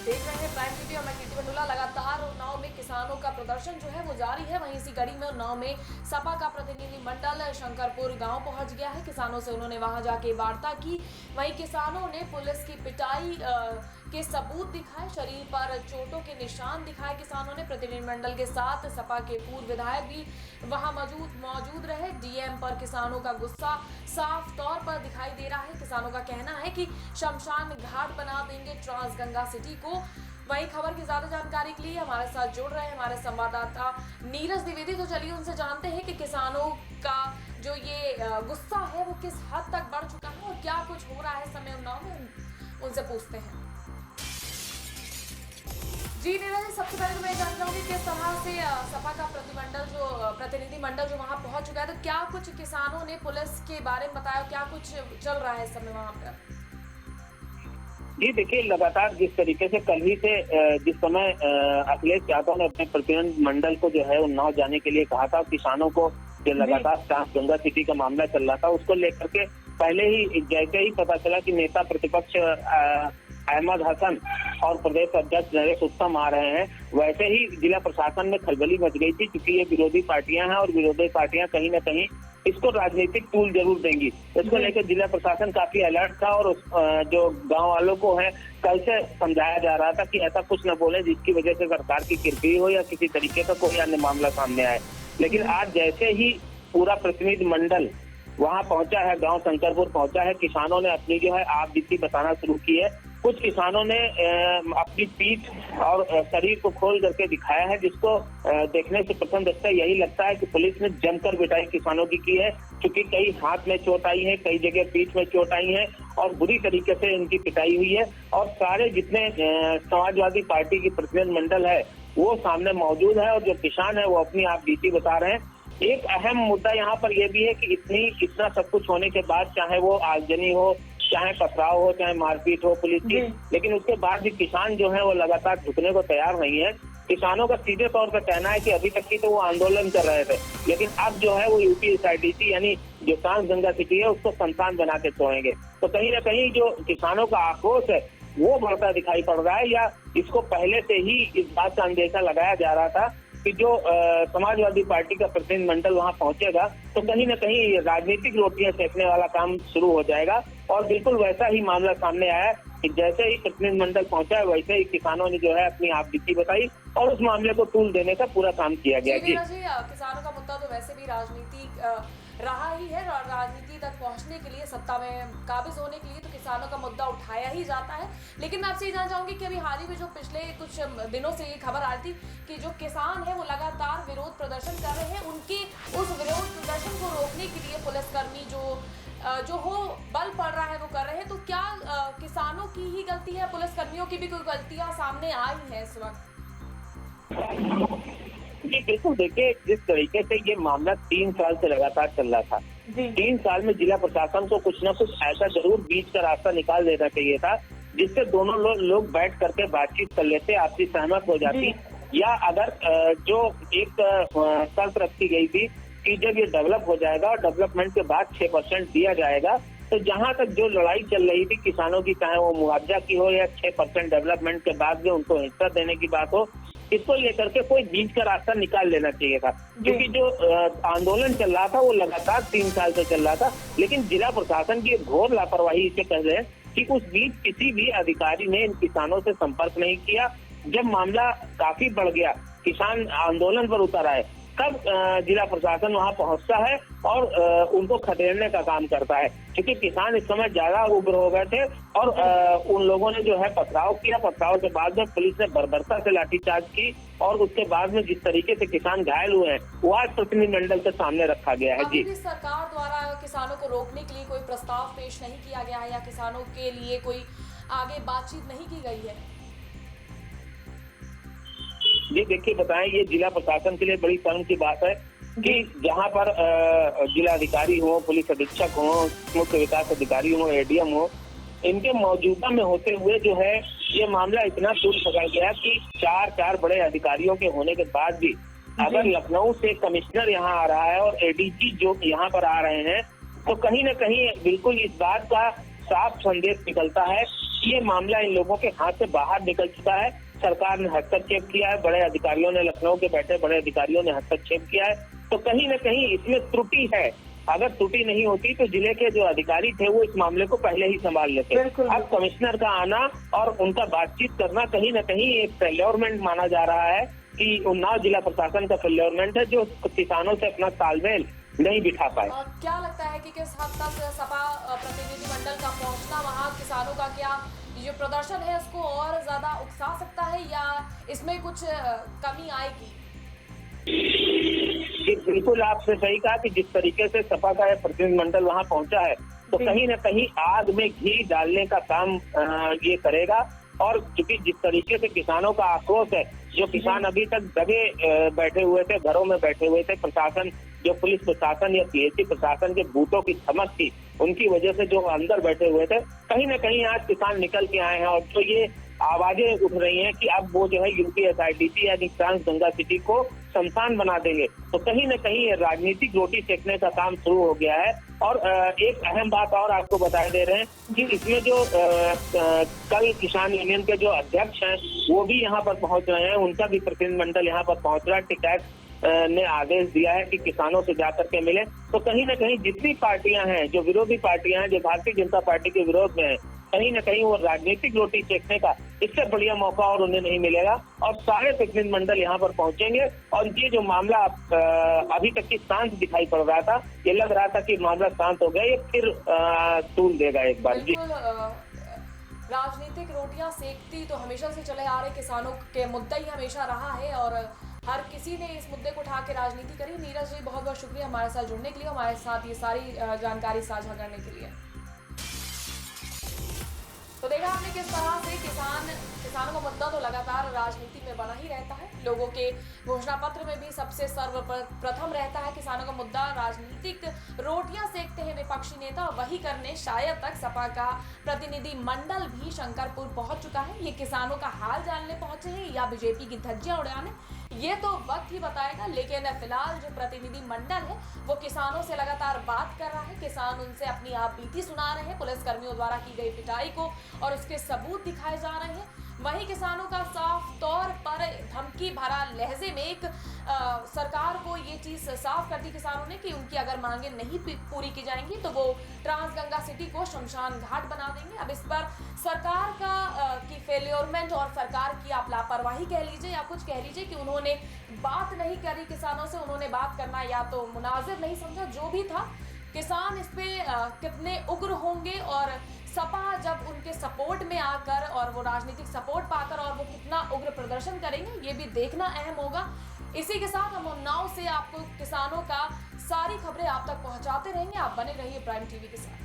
देख रहे हैं प्राइम टीवी और मैं कीर्ति मंडोला। लगातार उन्नाव में किसानों का प्रदर्शन जो है वो जारी है। वहीं इसी कड़ी में उन्नाव में सपा का प्रतिनिधिमंडल शंकरपुर गांव पहुंच गया है। किसानों से उन्होंने वहां जाके वार्ता की। वहीं किसानों ने पुलिस की पिटाई के सबूत दिखाए, शरीर पर चोटों के निशान दिखाए। किसानों ने प्रतिनिधिमंडल के साथ सपा के पूर्व विधायक भी वहां मौजूद रहे। डीएम पर किसानों का गुस्सा साफ तौर पर दिखाई दे रहा है। किसानों का कहना है कि शमशान घाट बना देंगे ट्रांस गंगा सिटी को। वहीं खबर की ज्यादा जानकारी के लिए हमारे साथ जुड़ रहे हैं हमारे संवाददाता नीरज द्विवेदी। तो चलिए उनसे जानते हैं कि किसानों का जो ये गुस्सा है वो किस हद तक बढ़ चुका है और क्या कुछ हो रहा है इस समय उन्नाव में, उनसे पूछते हैं। जी नीरज, सबसे पहले तो मैं जान चाहूंगी किस तरह से सपा का प्रतिनिधिमंडल जो वहां पहुंच चुका है, तो क्या कुछ किसानों ने पुलिस के बारे में बताया, क्या कुछ चल रहा है इस समय वहां पर? जी देखिए, लगातार जिस तरीके से कल ही से जिस समय अखिलेश यादव ने अपने प्रतिनिधिमंडल को जो है उन्नाव जाने के लिए कहा था, किसानों को जो लगातार ट्रांस गंगा सिटी का मामला चल रहा था उसको लेकर के पहले ही जैसे ही पता चला कि नेता प्रतिपक्ष अहमद हसन और प्रदेश अध्यक्ष नरेश उत्तम आ रहे हैं, वैसे ही जिला प्रशासन में खलबली मच गई थी, क्योंकि ये विरोधी पार्टियां हैं और विरोधी पार्टियां कहीं ना कहीं इसको राजनीतिक टूल जरूर देंगी। इसको लेकर जिला प्रशासन काफी अलर्ट था और जो गांव वालों को है कल से समझाया जा रहा था कि ऐसा कुछ न बोले जिसकी वजह से सरकार की किरकिरी हो या किसी तरीके का कोई अन्य मामला सामने आए। लेकिन आज जैसे ही पूरा प्रतिनिधिमंडल वहां पहुंचा है, गांव शंकरपुर पहुंचा है, किसानों ने अपनी जो है आप बीती बताना शुरू की है। कुछ किसानों ने अपनी पीठ और शरीर को खोल करके दिखाया है, जिसको देखने से प्रथम दृष्टया यही लगता है कि पुलिस ने जमकर पिटाई किसानों की है, क्योंकि कई हाथ में चोट आई है, कई जगह पीठ में चोट आई है और बुरी तरीके से इनकी पिटाई हुई है। और सारे जितने समाजवादी पार्टी की प्रतिनिधिमंडल है वो सामने मौजूद है और जो किसान है वो अपनी आप बीती बता रहे हैं। एक अहम मुद्दा यहाँ पर यह भी है कि इतना सब कुछ होने के बाद, चाहे वो आगजनी हो, चाहे पथराव हो, चाहे मारपीट हो पुलिस की, लेकिन उसके बाद भी किसान जो है वो लगातार झुकने को तैयार नहीं है। किसानों का सीधे तौर पर कहना है कि अभी तक की तो वो आंदोलन कर रहे थे, लेकिन अब जो है वो यूपीएसआरटीसी यानी जो ट्रांस गंगा सिटी है उसको संतान बना के छोड़ेंगे। तो कहीं ना कहीं जो किसानों का आक्रोश है वो बढ़ता दिखाई पड़ रहा है, या इसको पहले से ही इस बात का अंदेशा लगाया जा रहा था कि जो समाजवादी पार्टी का प्रतिनिधिमंडल वहां पहुंचेगा तो कहीं ना कहीं राजनीतिक रोटियां सेकने वाला काम शुरू हो जाएगा। और बिल्कुल वैसा ही मामला सामने आया कि जैसे ही प्रतिनिधिमंडल पहुंचा है वैसे ही किसानों ने जो है अपनी आप बीती बताई और उस मामले को टूल देने का पूरा काम किया गया। जी किसानों का मुद्दा तो वैसे भी राजनीति रहा ही है और राजनीति तक पहुंचने के लिए, सत्ता में काबिज होने के लिए तो किसानों का मुद्दा उठाया ही जाता है। लेकिन मैं आपसे ये जानना चाहूंगी कि अभी हाल ही में जो पिछले कुछ दिनों से ये खबर आ रही थी कि जो किसान है वो लगातार विरोध प्रदर्शन कर रहे हैं, उनके उस विरोध प्रदर्शन को रोकने के लिए पुलिसकर्मी जो हो बल पड़ रहा है वो कर रहे हैं, तो क्या किसानों की ही गलती है, पुलिसकर्मियों की भी कोई गलतियां सामने आई है इस वक्त? जी बिल्कुल, देखिए जिस तरीके से ये मामला 3 साल से लगातार चल रहा था, 3 साल में जिला प्रशासन को कुछ न कुछ ऐसा जरूर बीच का रास्ता निकाल देना चाहिए था जिससे दोनों लोग बैठ करके बातचीत कर लेते, आपसी सहमत हो जाती, या अगर जो एक शर्त रखी गई थी कि जब ये डेवलप हो जाएगा और डेवलपमेंट के बाद 6% दिया जाएगा, तो जहां तक जो लड़ाई चल रही थी किसानों की, चाहे वो मुआवजा की हो या 6% डेवलपमेंट के बाद भी उनको हिस्सा देने की बात हो, इसको लेकर के कोई बीच का रास्ता निकाल लेना चाहिए था। क्योंकि जो आंदोलन चल रहा था वो लगातार 3 साल से चल रहा था, लेकिन जिला प्रशासन की घोर लापरवाही इसे कह रहे हैं कि उस बीच किसी भी अधिकारी ने इन किसानों से संपर्क नहीं किया। जब मामला काफी बढ़ गया, किसान आंदोलन पर उतर आए, तब जिला प्रशासन वहां पहुंचता है और उनको खदेड़ने का काम करता है, क्योंकि किसान इस समय ज्यादा उग्र हो गए थे और उन लोगों ने जो है पथराव किया। पथराव के बाद में पुलिस ने बर्बरता से लाठीचार्ज की और उसके बाद में जिस तरीके से किसान घायल हुए हैं वो आज प्रतिनिधिमंडल के सामने रखा गया है। जी, सरकार द्वारा किसानों को रोकने के लिए कोई प्रस्ताव पेश नहीं किया गया है या किसानों के लिए कोई आगे बातचीत नहीं की गई है? जी देखिए, बताएं, ये जिला प्रशासन के लिए बड़ी शर्म की बात है कि जहां पर जिलाधिकारी हो, पुलिस अधीक्षक हो, मुख्य विकास अधिकारी हो, एडीएम हो, इनके मौजूदा में होते हुए जो है ये मामला इतना दूर पकड़ गया कि 4 बड़े अधिकारियों के होने के बाद भी अगर लखनऊ से कमिश्नर यहाँ आ रहा है और एडीजी जो यहाँ पर आ रहे हैं, तो कहीं ना कहीं बिल्कुल इस बात का साफ संदेश निकलता है ये मामला इन लोगों के हाथ से बाहर निकल चुका है। सरकार ने हस्तक्षेप किया है, बड़े अधिकारियों ने, लखनऊ के बैठे बड़े अधिकारियों ने हस्तक्षेप किया है। तो कहीं न कहीं इसमें त्रुटि है। अगर त्रुटि नहीं होती तो जिले के जो अधिकारी थे वो इस मामले को पहले ही संभाल लेते। अब कमिश्नर का आना और उनका बातचीत करना कहीं न कहीं एक फेल्योरमेंट माना जा रहा है कि उन्नाव जिला प्रशासन का फेल्योरमेंट है, जो किसानों से अपना तालमेल नहीं बिठा पाए। क्या लगता है कि किस हद तक सपा प्रतिनिधिमंडल का पहुंचना वहां किसानों का क्या जो प्रदर्शन है उसको और ज्यादा उकसा सकता है या इसमें कुछ कमी आएगी? बिल्कुल आपने सही कहा कि जिस तरीके से सपा का प्रतिनिधिमंडल वहां पहुंचा है तो कहीं न कहीं आग में घी डालने का काम ये करेगा। और क्योंकि जिस तरीके से किसानों का आक्रोश है, जो किसान अभी तक दबे बैठे हुए थे, घरों में बैठे हुए थे, प्रशासन, जो पुलिस प्रशासन या पीएससी प्रशासन के बूथों की धमक थी, उनकी वजह से जो अंदर बैठे हुए थे, कहीं न कहीं आज किसान निकल के आए हैं। और जो ये आवाजें उठ रही हैं कि अब वो जो है यूपीएसआईडीसी यानी ट्रांस गंगा सिटी को शमशान बना देंगे, तो कहीं न कहीं राजनीतिक रोटी सेकने का काम शुरू हो गया है। और एक अहम बात और आपको बता दे रहे हैं कि इसमें जो कल किसान यूनियन के जो अध्यक्ष हैं वो भी यहाँ पर पहुंच रहे हैं, उनका भी प्रतिनिधिमंडल यहाँ पर पहुंच रहा है। टिकैत ने आदेश दिया है कि किसानों से जाकर के मिले। तो कहीं न कहीं जितनी पार्टियां हैं, जो विरोधी पार्टियां हैं, जो भारतीय जनता पार्टी के विरोध में है, कहीं न कहीं वो राजनीतिक रोटी सेकने का इससे बढ़िया मौका और उन्हें नहीं मिलेगा। और सारे प्रतिनिधिमंडल यहाँ पर पहुंचेंगे और ये जो मामला अभी तक की शांत दिखाई पड़ रहा था, ये लग रहा था कि मामला शांत हो गया, ये फिर तूल देगा एक बार। जी, राजनीतिक रोटियां सेकती तो हमेशा से चले आ रहे किसानों के मुद्दा ही हमेशा रहा है और हर किसी ने इस मुद्दे को उठा के राजनीति करी। नीरज जी, बहुत बहुत शुक्रिया हमारे साथ जुड़ने के लिए, हमारे साथ ये सारी जानकारी साझा करने के लिए। तो देखा आपने किस तरह से किसानों का मुद्दा तो लगातार राजनीति में बना ही रहता है। लोगों के घोषणा पत्र में भी सबसे सर्वप्रथम रहता है किसानों का मुद्दा। राजनीतिक रोटियां सेकते हैं विपक्षी नेता और वही करने शायद तक सपा का प्रतिनिधि मंडल भी शंकरपुर पहुंच चुका है। ये किसानों का हाल जानने पहुंचे हैं या बीजेपी की धज्जियां उड़ाने, ये तो वक्त ही बताएगा। लेकिन फिलहाल जो प्रतिनिधि मंडल है वो किसानों से लगातार बात कर रहा है। किसान उनसे अपनी आप बीती सुना रहे हैं, पुलिस कर्मियों द्वारा की गई पिटाई को और उसके सबूत दिखाए जा रहे हैं। वहीं किसानों का साफ तौर पर धमकी भरा लहजे में एक सरकार को ये चीज साफ कर दी किसानों ने कि उनकी अगर मांगे नहीं पूरी की जाएंगी तो वो ट्रांस गंगा सिटी को शमशान घाट बना देंगे। अब इस पर सरकार का की फेल्योरमेंट और सरकार की आप लापरवाही कह लीजिए या कुछ कह लीजिए कि उन्होंने बात नहीं करी किसानों से, उन्होंने बात करना या तो मुनाजिर नहीं समझा, जो भी था। किसान इस पे कितने उग्र होंगे और सपा जब उनके सपोर्ट में आकर और वो राजनीतिक सपोर्ट पाकर और वो कितना उग्र प्रदर्शन करेंगे, ये भी देखना अहम होगा। इसी के साथ हम उन्नाव से आपको किसानों का सारी खबरें आप तक पहुंचाते रहेंगे। आप बने रहिए प्राइम टीवी के साथ।